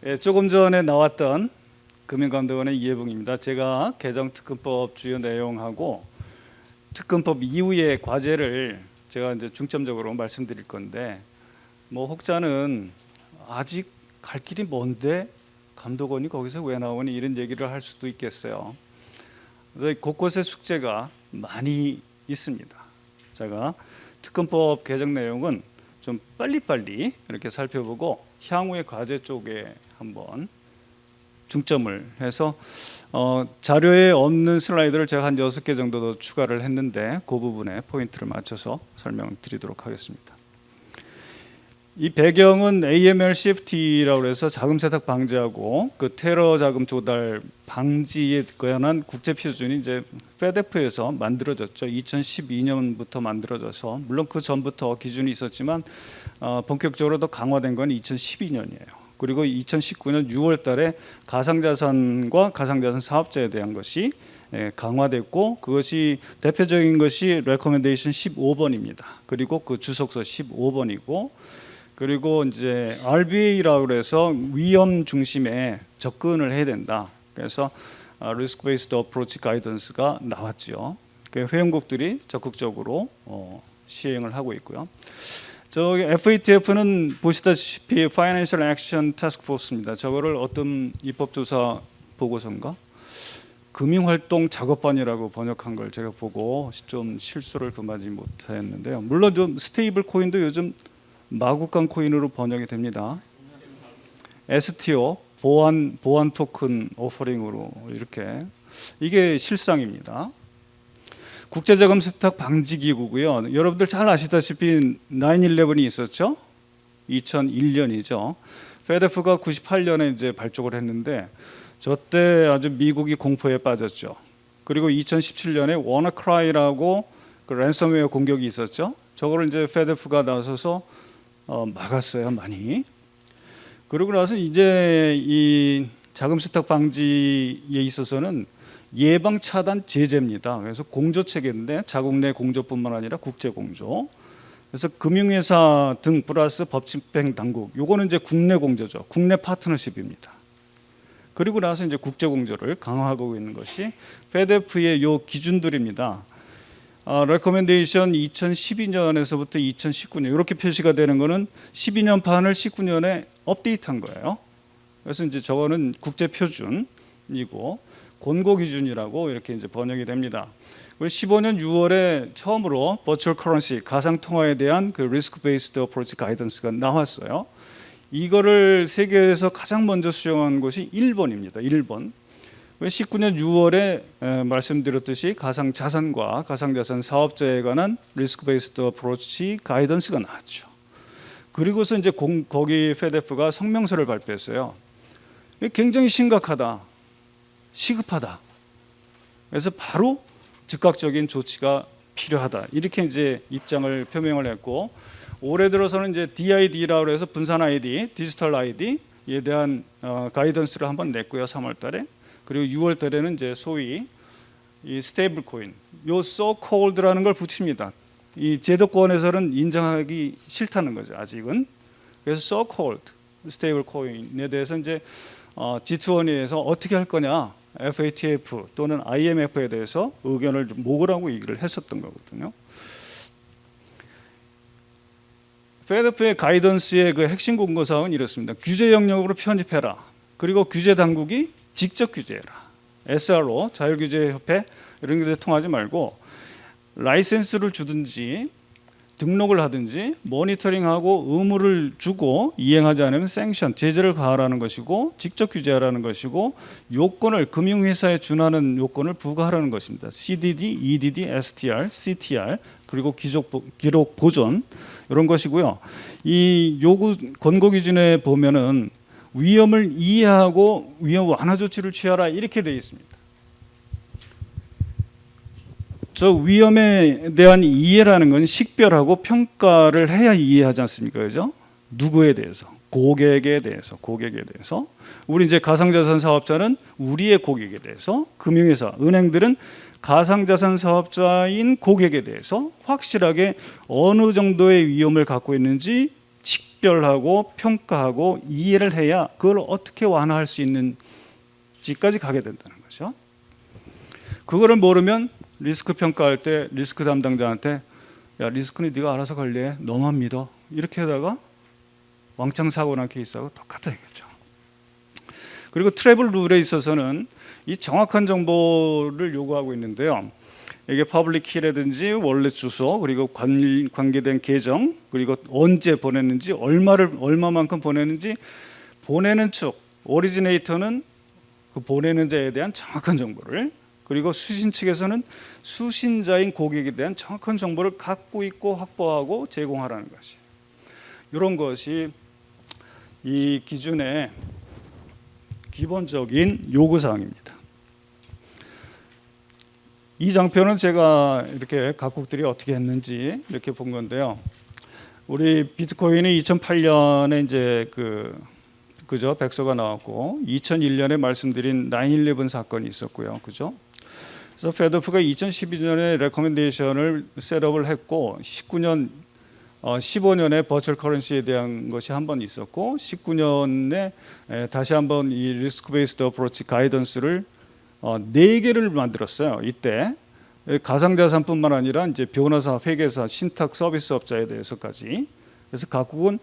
예, 조금 전에 나왔던 금융감독원의 이해붕입니다. 제가 개정특검법 주요 내용하고 특검법 이후의 과제를 제가 이제 중점적으로 말씀드릴 건데, 뭐 혹자는 아직 갈 길이 먼데 감독원이 거기서 왜 나오니 이런 얘기를 할 수도 있겠어요. 곳곳에 숙제가 많이 있습니다. 제가 특검법 개정 내용은 좀 빨리빨리 이렇게 살펴보고 향후의 과제 쪽에 한번 중점을 해서 자료에 없는 슬라이드를 제가 한 6개 정도 더 추가를 했는데 그 부분에 포인트를 맞춰서 설명드리도록 하겠습니다. 이 배경은 AML CFT라고 해서 자금 세탁 방지하고 그 테러 자금 조달 방지에 관한 국제 표준이 이제 FATF에서 만들어졌죠. 2012년부터 만들어져서, 물론 그 전부터 기준이 있었지만 본격적으로 더 강화된 건 2012년이에요. 그리고 2019년 6월 달에 가상자산과 가상자산 사업자에 대한 것이 강화됐고, 그것이 대표적인 것이 레코멘데이션 15번입니다. 그리고 그 주석서 15번이고, 그리고 이제 RBA라고 해서 위험 중심에 접근을 해야 된다. 그래서 Risk Based Approach Guidance가 나왔죠. 회원국들이 적극적으로 시행을 하고 있고요. 저기 FATF는 보시다시피 Financial Action Task Force입니다. 저거를 어떤 입법조사 보고서인가? 금융활동 작업반이라고 번역한 걸 제가 보고 좀 실수를 금하지 못했는데요. 물론 좀 스테이블 코인도 요즘 마구간 코인으로 번역이 됩니다. STO 보안 토큰 오퍼링으로 이렇게, 이게 실상입니다. 국제자금 세탁 방지 기구고요. 여러분들 잘 아시다시피 9/11이 있었죠. 2001년이죠. FATF가 98년에 이제 발족을 했는데 저 때 아주 미국이 공포에 빠졌죠. 그리고 2017년에 워너크라이라고 그 랜섬웨어 공격이 있었죠. 저거를 이제 FATF가 나서서 막았어요, 많이. 그러고 나서 이제 이 자금 세탁 방지에 있어서는 예방 차단 제재입니다. 그래서 공조 체계인데 자국 내 공조뿐만 아니라 국제 공조. 그래서 금융회사 등 플러스 법집행 당국. 요거는 이제 국내 공조죠. 국내 파트너십입니다. 그리고 나서 이제 국제 공조를 강화하고 있는 것이 FATF의 요 기준들입니다. 레코멘데이션 2012년에서부터 2019년 이렇게 표시가 되는 거는 12년 판을 19년에 업데이트한 거예요. 그래서 이제 저거는 국제 표준이고 권고 기준이라고 이렇게 이제 번역이 됩니다. 그리고 15년 6월에 처음으로 버추얼 커런시 가상 통화에 대한 그 리스크 베이스드 어프로치 가이던스가 나왔어요. 이거를 세계에서 가장 먼저 수정한 곳이 일본입니다. 일본. 19년 6월에 말씀드렸듯이 가상자산과 가상자산 사업자에 관한 리스크 베이스드 어프로치 가이던스가 나왔죠. 그리고서 이제 거기 FATF가 성명서를 발표했어요. 굉장히 심각하다, 시급하다. 그래서 바로 즉각적인 조치가 필요하다. 이렇게 이제 입장을 표명을 했고, 올해 들어서는 이제 DID라고 해서 분산 ID, 디지털 ID에 대한 가이던스를 한번 냈고요, 3월달에. 그리고 6월달에는 이제 소위 이 스테이블 코인, 요 so called라는 걸 붙입니다. 이 제도권에서는 인정하기 싫다는 거죠, 아직은. 그래서 so called 스테이블 코인에 대해서 이제 G20에서 어떻게 할 거냐, FATF 또는 IMF에 대해서 의견을 모으라고 얘기를 했었던 거거든요. FATF의 가이던스의 그 핵심 공고사항은 이렇습니다. 규제 영역으로 편입해라. 그리고 규제 당국이 직접 규제해라. SRO, 자율규제협회 이런 데 통하지 말고 라이센스를 주든지 등록을 하든지 모니터링하고 의무를 주고 이행하지 않으면 생션, 제재를 가하라는 것이고, 직접 규제하라는 것이고, 요건을 금융회사에 준하는 요건을 부과하라는 것입니다. CDD, EDD, STR, CTR 그리고 기록 보존 이런 것이고요. 이 요구 권고 기준에 보면은 위험을 이해하고 위험 완화 조치를 취하라 이렇게 되어 있습니다. 저 위험에 대한 이해라는 건 식별하고 평가를 해야 이해하지 않습니까? 그죠? 누구에 대해서? 고객에 대해서. 우리 이제 가상자산 사업자는 우리의 고객에 대해서, 금융회사, 은행들은 가상자산 사업자인 고객에 대해서 확실하게 어느 정도의 위험을 갖고 있는지 식별하고 평가하고 이해를 해야 그걸 어떻게 완화할 수 있는지까지 가게 된다는 거죠. 그거를 모르면 리스크 평가할 때 리스크 담당자한테 야, 리스크는 네가 알아서 관리해, 너만 믿어, 이렇게 하다가 왕창 사고 난 케이스하고 똑같다 이거죠. 그리고 트래블 룰에 있어서는 이 정확한 정보를 요구하고 있는데요. 이게 퍼블릭 키라든지 원래 주소, 그리고 관계된 계정, 그리고 언제 보냈는지, 얼마만큼 보냈는지, 보내는 측 오리지네이터는 그 보내는 자에 대한 정확한 정보를, 그리고 수신 측에서는 수신자인 고객에 대한 정확한 정보를 갖고 있고 확보하고 제공하라는 것이, 이런 것이 이 기준의 기본적인 요구 사항입니다. 이 장표는 제가 이렇게 각국들이 어떻게 했는지 이렇게 본 건데요. 우리 비트코인이 2008년에 이제 그죠, 백서가 나왔고 2001년에 말씀드린 9/11 사건이 있었고요, 그죠? 그래서 페드프가 2012년에 레코멘데이션을 셋업을 했고 15년에 버추얼 커런시에 대한 것이 한 번 있었고 19년에 다시 한번 이 리스크 베이스드 어프로치 가이던스를 4개를 만들었어요. 이때 가상자산뿐만 아니라 이제 변호사, 회계사, 신탁 서비스업자에 대해서까지. 그래서 각국은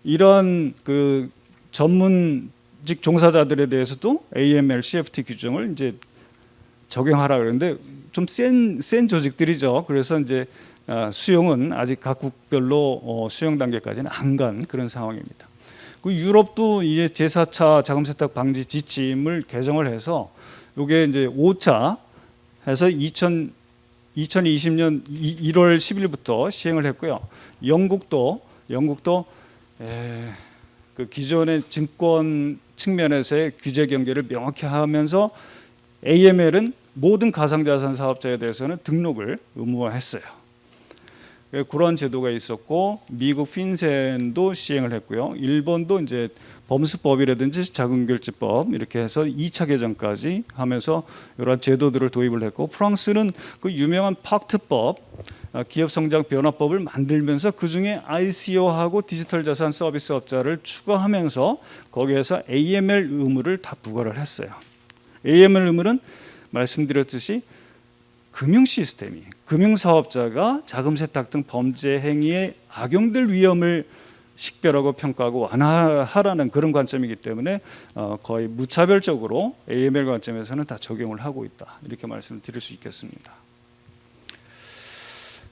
이런 그 전문직 종사자들에 대해서도 AML, CFT 규정을 이제 적용하라 그러는데 좀 센 조직들이죠. 그래서 이제 수용은 아직 각국별로 수용 단계까지는 안 간 그런 상황입니다. 그 유럽도 이제 제4차 자금 세탁 방지 지침을 개정을 해서 이게 이제 5차 해서 2020년 1월 10일부터 시행을 했고요. 영국도 그 기존의 증권 측면에서의 규제 경계를 명확히 하면서 AML은 모든 가상자산 사업자에 대해서는 등록을 의무화했어요. 그런 제도가 있었고 미국 핀센도 시행을 했고요. 일본도 이제 범수법이라든지 자금결제법 이렇게 해서 2차 개정까지 하면서 여러 제도들을 도입을 했고 프랑스는 그 유명한 팍트법 기업성장 변화법을 만들면서 그중에 ICO하고 디지털 자산 서비스 업자를 추가하면서 거기에서 AML 의무를 다 부과를 했어요. AML 의무는 말씀드렸듯이 금융 시스템이 금융사업자가 자금 세탁 등 범죄 행위에 악용될 위험을 식별하고 평가하고 완화하라는 그런 관점이기 때문에 거의 무차별적으로 AML 관점에서는 다 적용을 하고 있다, 이렇게 말씀을 드릴 수 있겠습니다.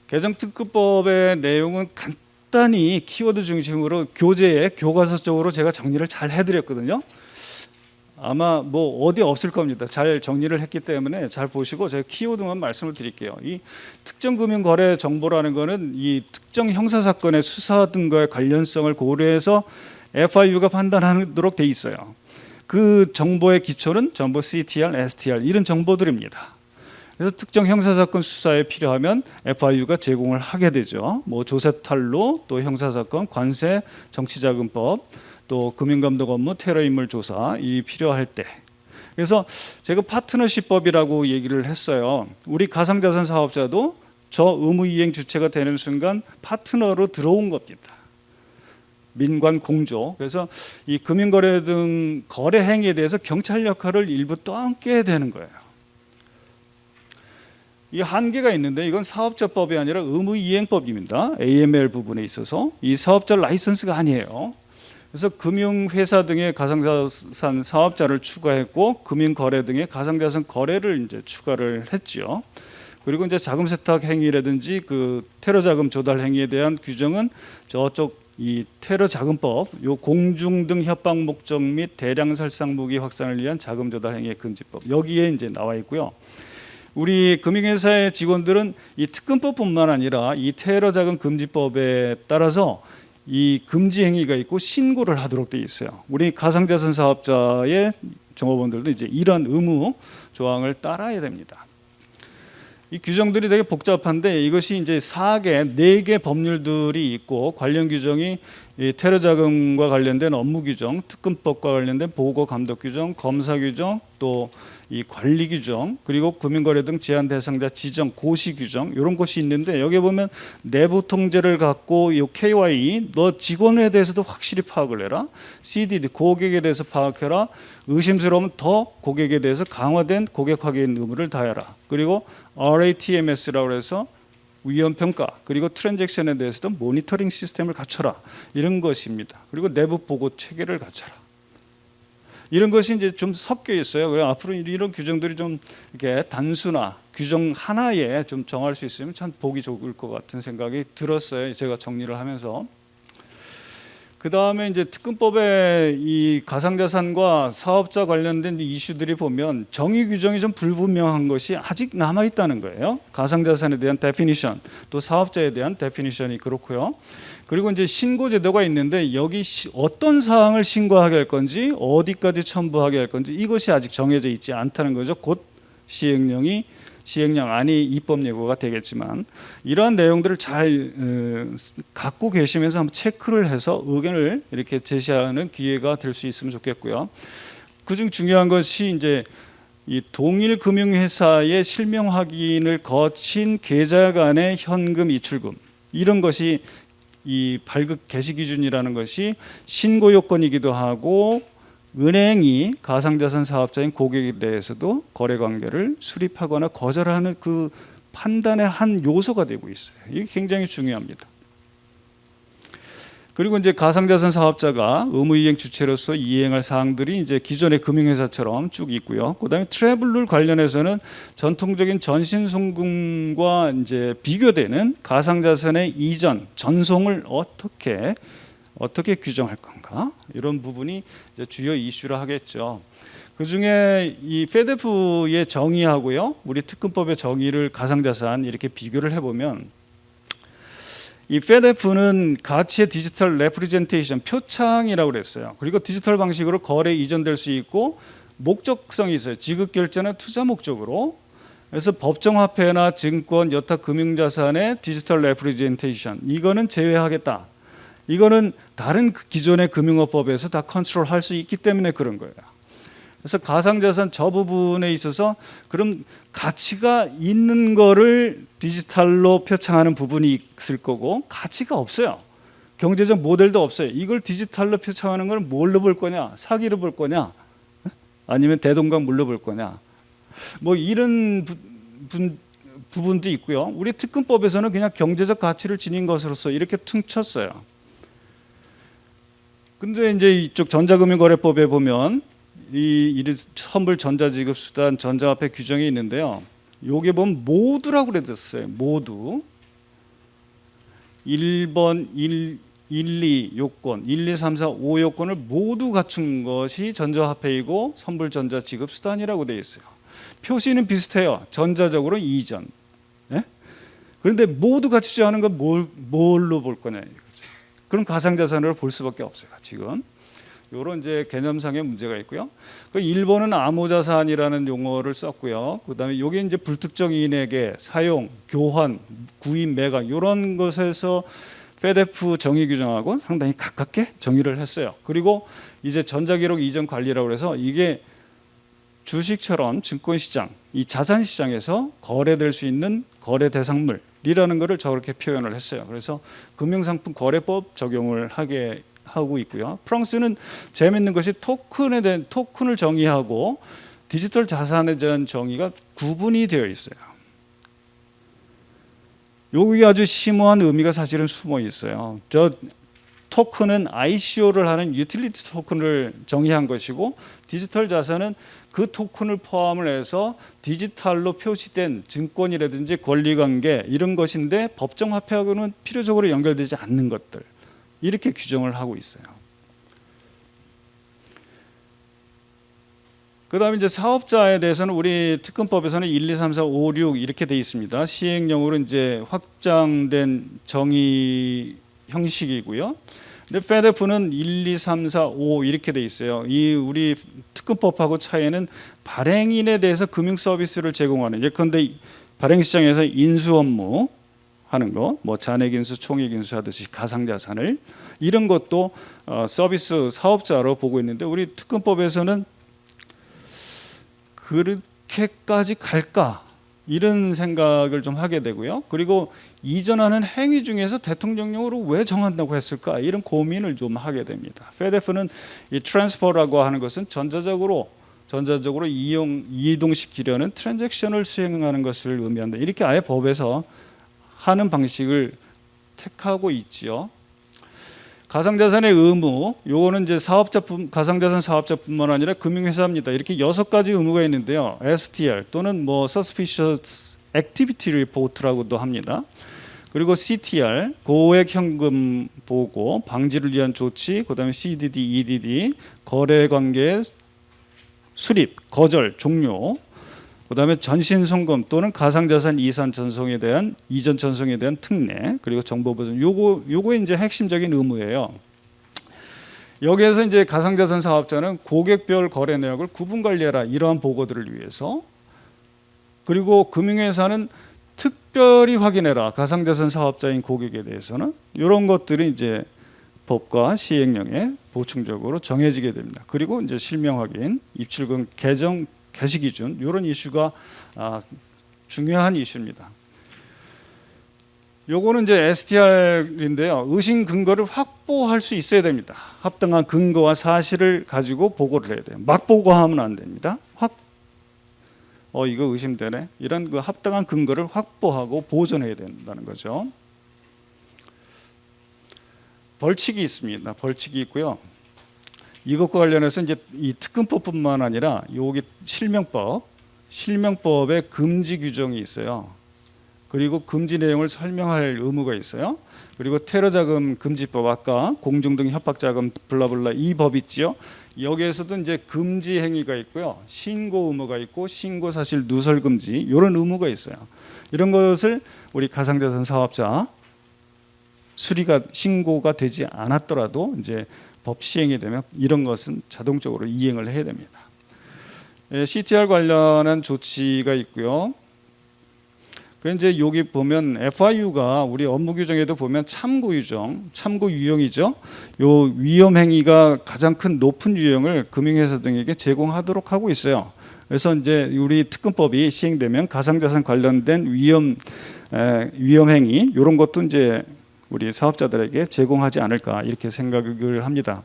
개정특구법의 내용은 간단히 키워드 중심으로 교재에 교과서적으로 제가 정리를 잘 해드렸거든요. 아마 뭐 어디 없을 겁니다. 잘 정리를 했기 때문에 잘 보시고 제가 키워드만 말씀을 드릴게요. 이 특정 금융 거래 정보라는 거는 이 특정 형사 사건의 수사 등과의 관련성을 고려해서 FIU가 판단하도록 돼 있어요. 그 정보의 기초는 전부 CTR, STR 이런 정보들입니다. 그래서 특정 형사 사건 수사에 필요하면 FIU가 제공을 하게 되죠. 뭐 조세 탈루, 또 형사 사건, 관세, 정치자금법, 또 금융감독 업무, 테러 인물 조사 이 필요할 때. 그래서 제가 파트너십법이라고 얘기를 했어요. 우리 가상자산 사업자도 저 의무이행 주체가 되는 순간 파트너로 들어온 겁니다. 민관 공조. 그래서 이 금융거래 등 거래 행위에 대해서 경찰 역할을 일부 떠안게 되는 거예요. 이 한계가 있는데 이건 사업자법이 아니라 의무이행법입니다. AML 부분에 있어서 이 사업자 라이선스가 아니에요. 그래서 금융회사 등의 가상자산 사업자를 추가했고 금융거래 등의 가상자산 거래를 이제 추가를 했죠. 그리고 이제 자금 세탁 행위라든지 그 테러 자금 조달 행위에 대한 규정은 저쪽 이 테러 자금법, 요 공중 등 협박 목적 및 대량 살상 무기 확산을 위한 자금 조달 행위의 금지법 여기에 이제 나와 있고요. 우리 금융회사의 직원들은 이 특검법뿐만 아니라 이 테러 자금 금지법에 따라서 이 금지 행위가 있고 신고를 하도록 되어 있어요. 우리 가상자산 사업자의 종업원들도 이제 이런 의무 조항을 따라야 됩니다. 이 규정들이 되게 복잡한데 이것이 이제 4개 법률들이 있고 관련 규정이 이 테러 자금과 관련된 업무 규정, 특검법과 관련된 보고 감독 규정, 검사 규정, 또 이 관리 규정, 그리고 금융거래 등 제한 대상자 지정 고시 규정 이런 것이 있는데 여기 보면 내부 통제를 갖고 이 KY 너 직원에 대해서도 확실히 파악을 해라. CDD 고객에 대해서 파악해라. 의심스러우면 더 고객에 대해서 강화된 고객 확인 의무를 다해라. 그리고 RATMS라고 해서 위험 평가 그리고 트랜잭션에 대해서도 모니터링 시스템을 갖춰라. 이런 것입니다. 그리고 내부 보고 체계를 갖춰라. 이런 것이 이제 좀 섞여 있어요. 그래서 앞으로 이런 규정들이 좀 이렇게 단순화 규정 하나에 좀 정할 수 있으면 참 보기 좋을 것 같은 생각이 들었어요. 제가 정리를 하면서. 그 다음에 이제 특검법의 이 가상자산과 사업자 관련된 이슈들이 보면 정의 규정이 좀 불분명한 것이 아직 남아 있다는 거예요. 가상자산에 대한 데피니션, 또 사업자에 대한 데피니션이 그렇고요. 그리고 이제 신고 제도가 있는데 여기 어떤 사항을 신고하게 할 건지, 어디까지 첨부하게 할 건지 이것이 아직 정해져 있지 않다는 거죠. 곧 시행령안이 입법 예고가 되겠지만 이러한 내용들을 잘 갖고 계시면서 한번 체크를 해서 의견을 이렇게 제시하는 기회가 될 수 있으면 좋겠고요. 그중 중요한 것이 이제 이 동일 금융회사의 실명 확인을 거친 계좌 간의 현금 이출금 이런 것이 이 발급 개시 기준이라는 것이 신고 요건이기도 하고 은행이 가상자산 사업자인 고객에 대해서도 거래 관계를 수립하거나 거절하는 그 판단의 한 요소가 되고 있어요. 이게 굉장히 중요합니다. 그리고 이제 가상자산 사업자가 의무이행 주체로서 이행할 사항들이 이제 기존의 금융회사처럼 쭉 있고요. 그다음에 트래블룰 관련해서는 전통적인 전신송금과 이제 비교되는 가상자산의 이전, 전송을 어떻게 규정할 건가 이런 부분이 이제 주요 이슈라 하겠죠. 그 중에 이 페데프의 정의하고요, 우리 특검법의 정의를 가상자산 이렇게 비교를 해보면. 이 페데프는 가치의 디지털 레프리젠테이션 표창이라고 그랬어요. 그리고 디지털 방식으로 거래 이전될 수 있고 목적성이 있어요. 지급 결제나 투자 목적으로. 그래서 법정 화폐나 증권, 여타 금융자산의 디지털 레프리젠테이션 이거는 제외하겠다. 이거는 다른 기존의 금융업법에서 다 컨트롤할 수 있기 때문에 그런 거예요. 그래서 가상자산 저 부분에 있어서 그럼 가치가 있는 거를 디지털로 표창하는 부분이 있을 거고 가치가 없어요. 경제적 모델도 없어요. 이걸 디지털로 표창하는 걸 뭘로 볼 거냐? 사기로 볼 거냐? 아니면 대동강 물로 볼 거냐? 뭐 이런 부분도 있고요. 우리 특검법에서는 그냥 경제적 가치를 지닌 것으로서 이렇게 퉁쳤어요. 근데 이제 이쪽 전자금융거래법에 보면 이 선불 전자지급수단 전자화폐 규정이 있는데요. 요게 보면 모두라고 그랬었어요. 모두 1번 1, 2 요건 1, 2, 3, 4, 5 요건을 모두 갖춘 것이 전자화폐이고 선불 전자지급수단이라고 되어 있어요. 표시는 비슷해요. 전자적으로 이전. 네? 그런데 모두 갖추지 않은 건 뭘로 볼 거냐 이거죠. 그럼 가상자산으로 볼 수밖에 없어요. 지금 이런 이제 개념상의 문제가 있고요. 그 일본은 암호자산이라는 용어를 썼고요. 그다음에 이게 이제 불특정인에게 사용, 교환, 구입, 매각 이런 것에서 페데프 정의 규정하고 상당히 가깝게 정의를 했어요. 그리고 이제 전자기록 이전 관리라고 해서 이게 주식처럼 증권시장, 이 자산시장에서 거래될 수 있는 거래 대상물이라는 것을 저렇게 표현을 했어요. 그래서 금융상품 거래법 적용을 하고 있고요. 프랑스는 재미있는 것이 토큰에 대한 토큰을 정의하고 디지털 자산에 대한 정의가 구분이 되어 있어요. 여기 아주 심오한 의미가 사실은 숨어 있어요. 저 토큰은 ICO를 하는 유틸리티 토큰을 정의한 것이고 디지털 자산은 그 토큰을 포함을 해서 디지털로 표시된 증권이라든지 권리관계 이런 것인데 법정 화폐하고는 필요적으로 연결되지 않는 것들 이렇게 규정을 하고 있어요. 그 다음에 이제 사업자에 대해서는 우리 특검법에서는 1, 2, 3, 4, 5, 6 이렇게 돼 있습니다. 시행령으로 이제 확장된 정의 형식이고요. 근데 페데프는 1, 2, 3, 4, 5 이렇게 돼 있어요. 이 우리 특검법하고 차이는 발행인에 대해서 금융 서비스를 제공하는 예컨대 발행시장에서 인수 업무 하는 거, 뭐 잔액인수, 총액인수 하듯이 가상자산을 이런 것도 서비스 사업자로 보고 있는데 우리 특검법에서는 그렇게까지 갈까 이런 생각을 좀 하게 되고요. 그리고 이전하는 행위 중에서 대통령령으로 왜 정한다고 했을까 이런 고민을 좀 하게 됩니다. FATF는 이 트랜스퍼라고 하는 것은 전자적으로 이동시키려는 트랜잭션을 수행하는 것을 의미한다. 이렇게 아예 법에서 하는 방식을 택하고 있지요. 가상자산의 의무, 요거는 이제 가상자산 사업자뿐만 아니라 금융회사입니다. 이렇게 6가지 의무가 있는데요. STR 또는 뭐 Suspicious Activity Report라고도 합니다. 그리고 CTR, 고액 현금 보고, 방지를 위한 조치, 그다음에 CDD, EDD, 거래관계 수립, 거절, 종료, 그다음에 전신송금 또는 가상자산 이전 전송에 대한 특례, 그리고 정보 보전. 요거 이제 핵심적인 의무예요. 여기에서 이제 가상자산 사업자는 고객별 거래 내역을 구분 관리해라 이러한 보고들을 위해서, 그리고 금융회사는 특별히 확인해라 가상자산 사업자인 고객에 대해서는 이런 것들이 이제 법과 시행령에 보충적으로 정해지게 됩니다. 그리고 이제 실명 확인, 입출금 개시 기준 이런 이슈가 중요한 이슈입니다. 요거는 이제 STR인데요. 의심 근거를 확보할 수 있어야 됩니다. 합당한 근거와 사실을 가지고 보고를 해야 돼요. 막 보고하면 안 됩니다. 이거 의심되네. 이런 그 합당한 근거를 확보하고 보존해야 된다는 거죠. 벌칙이 있습니다. 벌칙이 있고요. 이것과 관련해서 이제 이 특검법뿐만 아니라 여기 실명법에 금지 규정이 있어요. 그리고 금지 내용을 설명할 의무가 있어요. 그리고 테러자금 금지법, 아까 공중등 협박자금 블라블라 이 법 있지요. 여기에서도 이제 금지 행위가 있고요. 신고 의무가 있고 신고 사실 누설 금지 이런 의무가 있어요. 이런 것을 우리 가상자산 사업자 신고가 되지 않았더라도 이제 법 시행이 되면 이런 것은 자동적으로 이행을 해야 됩니다. CTR 관련한 조치가 있고요. 그 이제 여기 보면 FIU가 우리 업무 규정에도 보면 참고 유형이죠. 요 위험 행위가 가장 큰 높은 유형을 금융회사 등에게 제공하도록 하고 있어요. 그래서 이제 우리 특검법이 시행되면 가상자산 관련된 위험 행위 이런 것도 이제 우리 사업자들에게 제공하지 않을까 이렇게 생각을 합니다.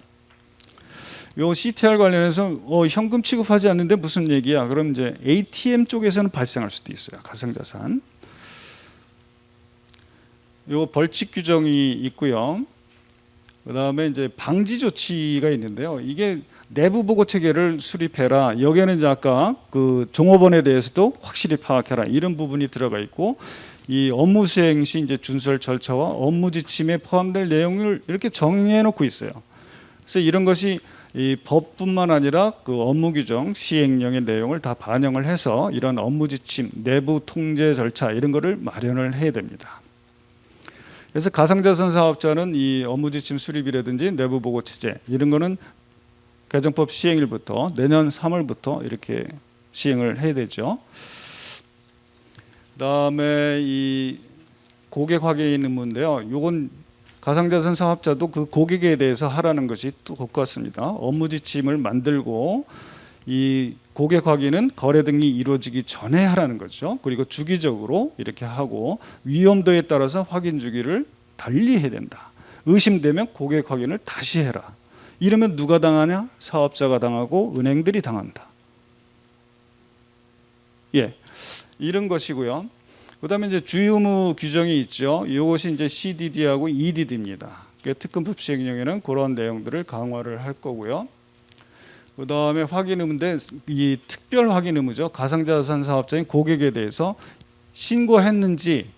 요 CTR 관련해서 현금 취급하지 않는데 무슨 얘기야? 그럼 이제 ATM 쪽에서는 발생할 수도 있어요. 가상자산. 요 벌칙 규정이 있고요. 그다음에 이제 방지 조치가 있는데요. 이게 내부 보고 체계를 수립해라. 여기에는 이제 아까 그 종업원에 대해서도 확실히 파악해라. 이런 부분이 들어가 있고, 이 업무 수행 시 이제 준수할 절차와 업무 지침에 포함될 내용을 이렇게 정해놓고 있어요. 그래서 이런 것이 이 법뿐만 아니라 그 업무 규정 시행령의 내용을 다 반영을 해서 이런 업무 지침, 내부 통제 절차 이런 거를 마련을 해야 됩니다. 그래서 가상자산 사업자는 이 업무 지침 수립이라든지 내부 보고 체제 이런 거는 개정법 시행일부터 내년 3월부터 이렇게 시행을 해야 되죠. 그다음에 이 고객 확인 의무인데요. 요건 가상자산 사업자도 그 고객에 대해서 하라는 것이 또 똑같습니다. 업무 지침을 만들고 이 고객 확인은 거래 등이 이루어지기 전에 하라는 거죠. 그리고 주기적으로 이렇게 하고 위험도에 따라서 확인 주기를 달리 해야 된다. 의심되면 고객 확인을 다시 해라. 이러면 누가 당하냐? 사업자가 당하고 은행들이 당한다. 이런 것이고요. 그다음에 이제 주요 의무 규정이 있죠. 이것이 이제 CDD하고 EDD입니다. 특검법 시행령에는 그런 내용들을 강화를 할 거고요. 그다음에 확인 의무인데 이 특별 확인 의무죠. 가상자산 사업자인 고객에 대해서 신고했는지,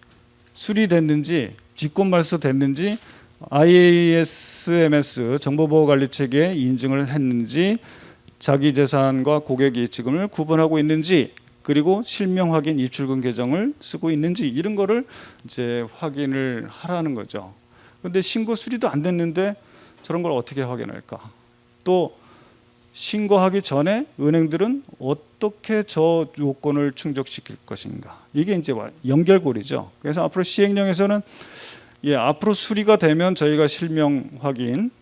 수리됐는지, 직권 말소됐는지, IASMS 정보보호관리체계에 인증을 했는지, 자기 재산과 고객 이익지금을 구분하고 있는지, 그리고 실명 확인 입출금 계정을 쓰고 있는지 이런 거를 이제 확인을 하라는 거죠. 그런데 신고 수리도 안 됐는데 저런 걸 어떻게 확인할까? 또 신고하기 전에 은행들은 어떻게 저 요건을 충족시킬 것인가. 이게 이제 연결고리죠. 그래서 앞으로 시행령에서는 앞으로 수리가 되면 저희가 실명 확인,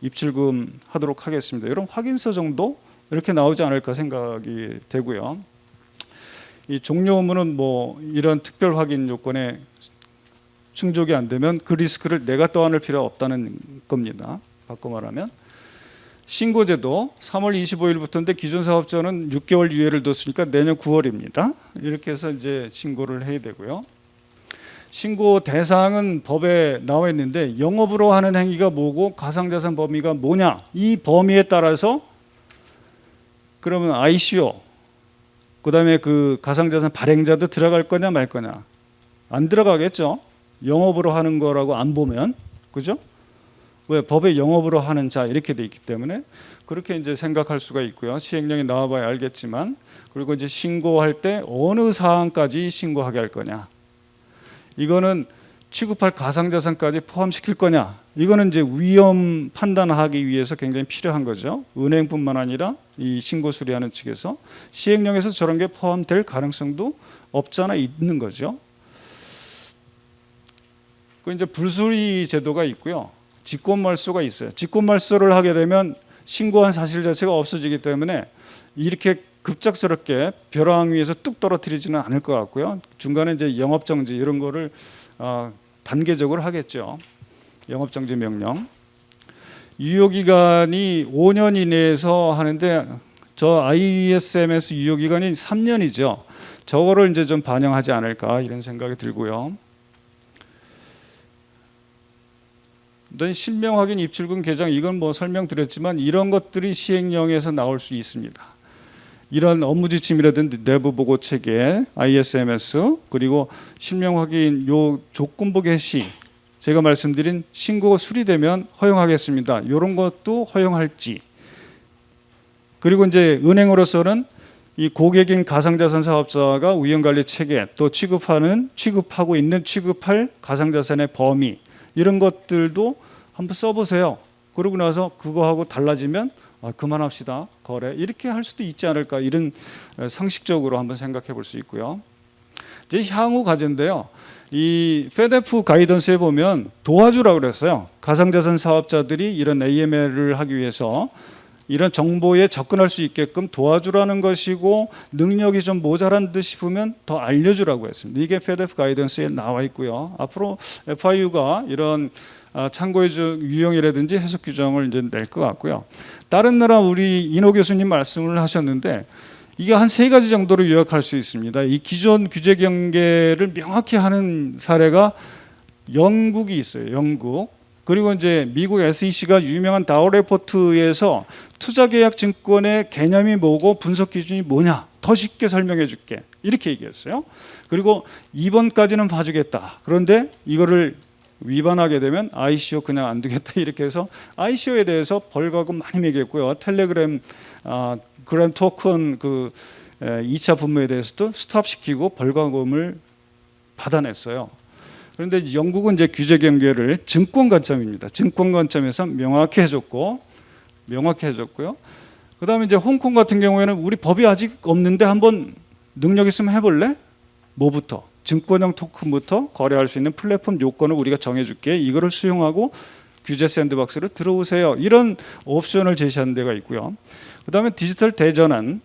입출금 하도록 하겠습니다. 이런 확인서 정도 이렇게 나오지 않을까 생각이 되고요. 이 종료 의무는 뭐 이런 특별 확인 요건에 충족이 안 되면 그 리스크를 내가 떠안을 필요가 없다는 겁니다. 바꿔 말하면 신고제도 3월 25일부터인데 기존 사업자는 6개월 유예를 뒀으니까 내년 9월입니다. 이렇게 해서 이제 신고를 해야 되고요. 신고 대상은 법에 나와 있는데 영업으로 하는 행위가 뭐고 가상자산 범위가 뭐냐, 이 범위에 따라서 그러면 ICO 그다음에 그 가상자산 발행자도 들어갈 거냐 말 거냐. 안 들어가겠죠. 영업으로 하는 거라고 안 보면, 그죠? 왜 법에 영업으로 하는 자 이렇게 돼 있기 때문에 그렇게 이제 생각할 수가 있고요. 시행령이 나와봐야 알겠지만, 그리고 이제 신고할 때 어느 사항까지 신고하게 할 거냐. 이거는 취급할 가상자산까지 포함시킬 거냐. 이거는 이제 위험 판단하기 위해서 굉장히 필요한 거죠. 은행뿐만 아니라 이 신고 수리하는 측에서 시행령에서 저런 게 포함될 가능성도 없잖아 있는 거죠. 그 이제 불수리 제도가 있고요. 직권말소가 있어요. 직권말소를 하게 되면 신고한 사실 자체가 없어지기 때문에 이렇게 급작스럽게 벼랑 위에서 뚝 떨어뜨리지는 않을 것 같고요. 중간에 이제 영업정지 이런 거를 단계적으로 하겠죠. 영업정지 명령. 유효기간이 5년 이내에서 하는데 저 ISMS 유효기간이 3년이죠. 저거를 이제 좀 반영하지 않을까 이런 생각이 들고요. 실명 확인 입출금 개정 이건 뭐 설명드렸지만 이런 것들이 시행령에서 나올 수 있습니다. 이런 업무 지침이라든지 내부 보고 체계, ISMS 그리고 실명 확인 요 조건부 개시 제가 말씀드린 신고가 수리되면 허용하겠습니다. 이런 것도 허용할지. 그리고 이제 은행으로서는 이 고객인 가상자산 사업자가 위험관리 체계 또 취급하고 있는 취급할 가상자산의 범위 이런 것들도 한번 써보세요. 그러고 나서 그거하고 달라지면 그만합시다. 거래 이렇게 할 수도 있지 않을까 이런 상식적으로 한번 생각해 볼 수 있고요. 이제 향후 과제인데요. 이 FedF 가이던스에 보면 도와주라고 그랬어요. 가상자산 사업자들이 이런 AML을 하기 위해서 이런 정보에 접근할 수 있게끔 도와주라는 것이고 능력이 좀 모자란 듯 싶으면 더 알려주라고 했습니다. 이게 FedF 가이던스에 나와 있고요. 앞으로 FIU가 이런 참고의 유형이라든지 해석 규정을 이제 낼 것 같고요. 다른 나라 우리 인호 교수님 말씀을 하셨는데 이게 한 3가지 정도로 요약할 수 있습니다. 이 기존 규제 경계를 명확히 하는 사례가 영국이 있어요. 영국. 그리고 이제 미국 SEC가 유명한 다우 레포트에서 투자계약 증권의 개념이 뭐고 분석 기준이 뭐냐 더 쉽게 설명해 줄게 이렇게 얘기했어요. 그리고 2번까지는 봐주겠다. 그런데 이거를 위반하게 되면 ICO 그냥 안 두겠다 이렇게 해서 ICO에 대해서 벌과금 많이 매겼고요. 텔레그램 그램 토큰 그 2차 분모에 대해서도 스톱시키고 벌과금을 받아냈어요. 그런데 영국은 이제 규제 경계를 증권 관점입니다. 증권 관점에서 명확히 해줬고요. 그다음에 이제 홍콩 같은 경우에는 우리 법이 아직 없는데 한번 능력 있으면 해볼래? 뭐부터? 증권형 토큰부터 거래할 수 있는 플랫폼 요건을 우리가 정해줄게. 이거를 수용하고 규제 샌드박스로 들어오세요. 이런 옵션을 제시하는 데가 있고요. 그다음에 디지털 대전환.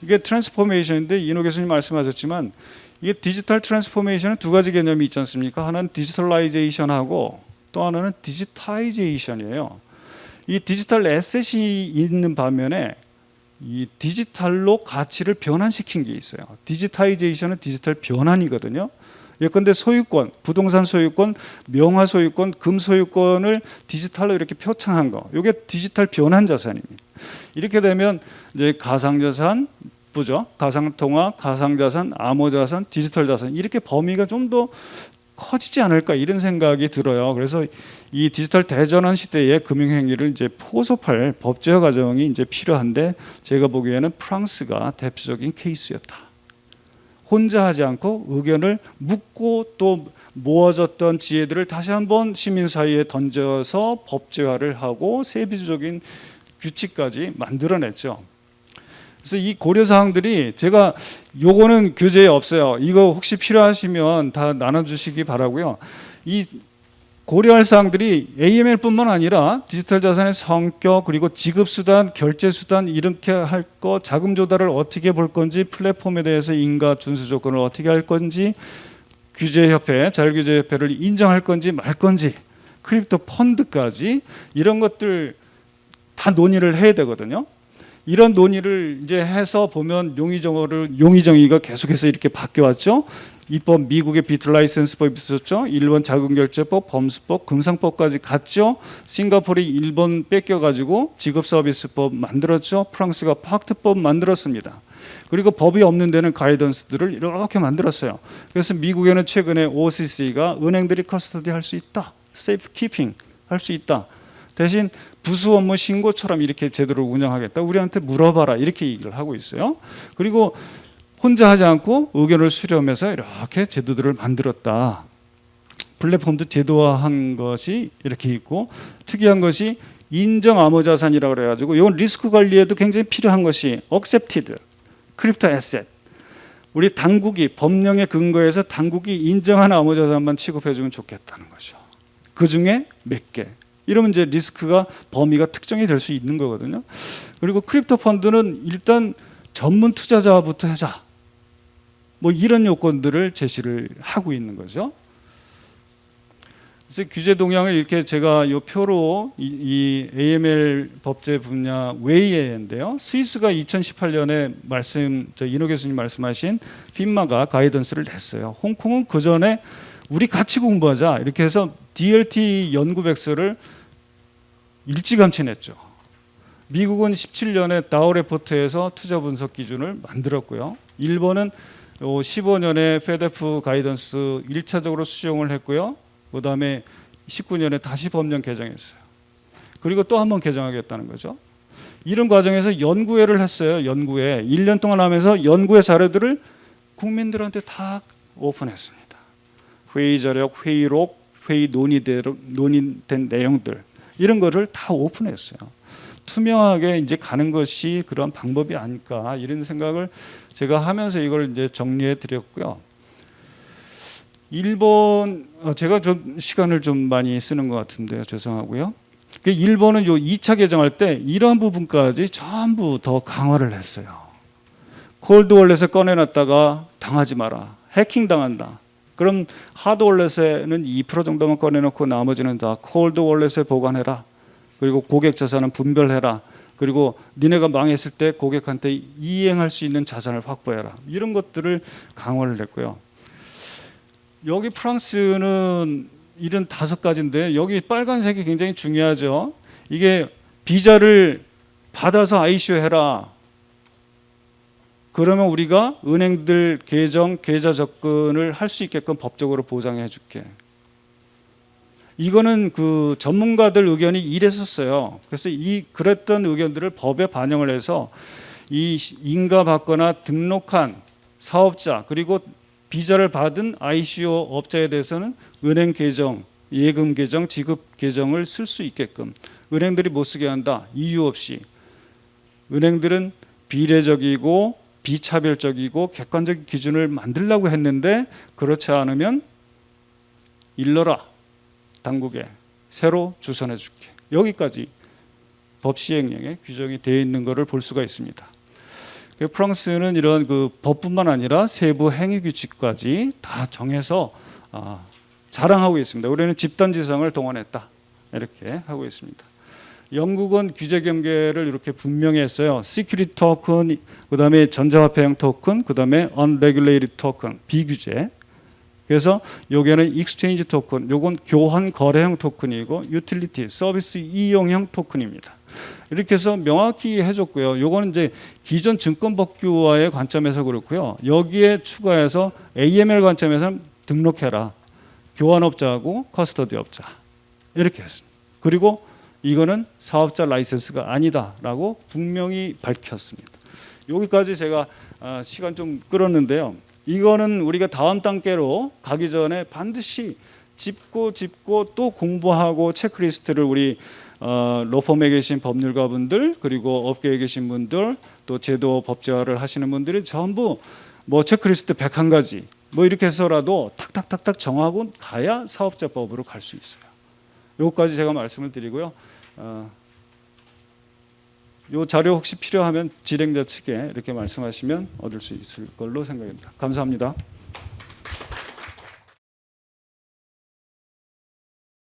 이게 트랜스포메이션인데 이노 교수님 말씀하셨지만 이게 디지털 트랜스포메이션은 2가지 개념이 있지 않습니까? 하나는 디지털라이제이션하고 또 하나는 디지타이제이션이에요. 이 디지털 에셋이 있는 반면에 이 디지털로 가치를 변환시킨 게 있어요. 디지타이제이션은 디지털 변환이거든요. 예컨대 소유권, 부동산 소유권, 명화 소유권, 금 소유권을 디지털로 이렇게 표창한 거. 이게 디지털 변환 자산입니다. 이렇게 되면 이제 가상자산, 부죠. 가상통화, 가상자산, 암호자산, 디지털 자산 이렇게 범위가 좀 더 커지지 않을까 이런 생각이 들어요. 그래서 이 디지털 대전환 시대의 금융행위를 이제 포섭할 법제화 과정이 이제 필요한데 제가 보기에는 프랑스가 대표적인 케이스였다. 혼자 하지 않고 의견을 묻고 또 모아졌던 지혜들을 다시 한번 시민 사이에 던져서 법제화를 하고 세부적인 규칙까지 만들어냈죠. 그래서 이 고려사항들이 제가 요거는 교재에 없어요. 이거 혹시 필요하시면 다 나눠주시기 바라고요. 이 고려할 사항들이 AML뿐만 아니라 디지털 자산의 성격, 그리고 지급 수단, 결제 수단, 이렇게 할 거, 자금 조달을 어떻게 볼 건지, 플랫폼에 대해서 인가 준수 조건을 어떻게 할 건지, 규제협회, 자율규제협회를 인정할 건지 말 건지, 크립토 펀드까지 이런 것들 다 논의를 해야 되거든요. 이런 논의를 이제 해서 보면 용의정의가 계속해서 이렇게 바뀌어왔죠. 입법 미국의 비트 라이센스법이 있었죠. 일본 자금결제법, 범수법, 금상법까지 갔죠. 싱가포르이 일본 뺏겨가지고 지급서비스법 만들었죠. 프랑스가 팍트법 만들었습니다. 그리고 법이 없는 데는 가이던스들을 이렇게 만들었어요. 그래서 미국에는 최근에 OCC가 은행들이 커스터디 할 수 있다, 세이프 키핑 할 수 있다, 대신 부수 업무 신고처럼 이렇게 제도를 운영하겠다, 우리한테 물어봐라, 이렇게 얘기를 하고 있어요. 그리고 혼자 하지 않고 의견을 수렴해서 이렇게 제도들을 만들었다. 플랫폼도 제도화한 것이 이렇게 있고, 특이한 것이 인정 암호자산이라고 그래가지고 이건 리스크 관리에도 굉장히 필요한 것이 accepted 크립토 에셋. 우리 당국이 법령에 근거해서 당국이 인정한 암호자산만 취급해주면 좋겠다는 거죠. 그 중에 몇 개. 이러면 이제 리스크가 범위가 특정이 될 수 있는 거거든요. 그리고 크립토 펀드는 일단 전문 투자자부터 하자, 뭐 이런 요건들을 제시를 하고 있는 거죠. 그래서 규제 동향을 이렇게 제가 이 표로 이 AML 법제 분야 외에인데요. 스위스가 2018년에 이노 교수님 말씀하신 핀마가 가이던스를 냈어요. 홍콩은 그 전에 우리 같이 공부하자 이렇게 해서 DLT 연구 백서를 일찌감치 냈죠. 미국은 17년에 다우 레포트에서 투자 분석 기준을 만들었고요. 일본은 15년에 페데프 가이던스 1차적으로 수정을 했고요. 그다음에 19년에 다시 법령 개정했어요. 그리고 또 한 번 개정하겠다는 거죠. 이런 과정에서 연구회를 했어요. 연구회 1년 동안 하면서 연구회 자료들을 국민들한테 다 오픈했습니다. 회의 자료, 회의록, 회의 논의된 내용들, 이런 거를 다 오픈했어요. 투명하게 이제 가는 것이 그런 방법이 아닐까, 이런 생각을 제가 하면서 이걸 이제 정리해 드렸고요. 일본, 제가 좀 시간을 좀 많이 쓰는 것 같은데요. 죄송하고요. 일본은 요 2차 개정할 때 이러한 부분까지 전부 더 강화를 했어요. 콜드 월렛에 꺼내놨다가 당하지 마라. 해킹 당한다. 그럼 하드 월렛에는 2% 정도만 꺼내놓고 나머지는 다 콜드 월렛에 보관해라. 그리고 고객 자산은 분별해라. 그리고 니네가 망했을 때 고객한테 이행할 수 있는 자산을 확보해라. 이런 것들을 강화를 했고요. 여기 프랑스는 75가지인데 여기 빨간색이 굉장히 중요하죠. 이게 비자를 받아서 ICO 해라. 그러면 우리가 은행들 계좌 접근을 할 수 있게끔 법적으로 보장해 줄게. 이거는 그 전문가들 의견이 이랬었어요. 그래서 그랬던 의견들을 법에 반영을 해서 이 인가받거나 등록한 사업자, 그리고 비자를 받은 ICO 업자에 대해서는 은행 계정, 예금 계정, 지급 계정을 쓸 수 있게끔 은행들이 못 쓰게 한다. 이유 없이. 은행들은 비례적이고 비차별적이고 객관적 기준을 만들려고 했는데 그렇지 않으면 일러라. 당국에 새로 주선해 줄게. 여기까지 법 시행령에 규정이 되어 있는 것을 볼 수가 있습니다. 프랑스는 이런 그 법뿐만 아니라 세부 행위 규칙까지 다 정해서 자랑하고 있습니다. 우리는 집단지성을 동원했다. 이렇게 하고 있습니다. 영국은 규제 경계를 이렇게 분명히 했어요. 시큐리티 토큰, 그다음에 전자화폐형 토큰, 그다음에 unregulated 토큰, 비규제. 그래서 여기에는 익스체인지 토큰, 요건 교환 거래형 토큰이고 유틸리티, 서비스 이용형 토큰입니다. 이렇게 해서 명확히 해줬고요. 요거는 이제 기존 증권 법규와의 관점에서 그렇고요. 여기에 추가해서 AML 관점에서는 등록해라. 교환업자하고 커스터디업자. 이렇게 했습니다. 그리고 이거는 사업자 라이센스가 아니다라고 분명히 밝혔습니다. 여기까지 제가 시간 좀 끌었는데요. 이거는 우리가 다음 단계로 가기 전에 반드시 짚고 또 공부하고 체크리스트를 우리 로펌에 계신 법률가분들 그리고 업계에 계신 분들 또 제도 법제화를 하시는 분들이 전부 뭐 체크리스트 101가지 뭐 이렇게 해서라도 탁탁탁탁 정하고 가야 사업자법으로 갈 수 있어요. 요것까지 제가 말씀을 드리고요. 요 자료 혹시 필요하면 진행자 측에 이렇게 말씀하시면 얻을 수 있을 걸로 생각합니다. 감사합니다.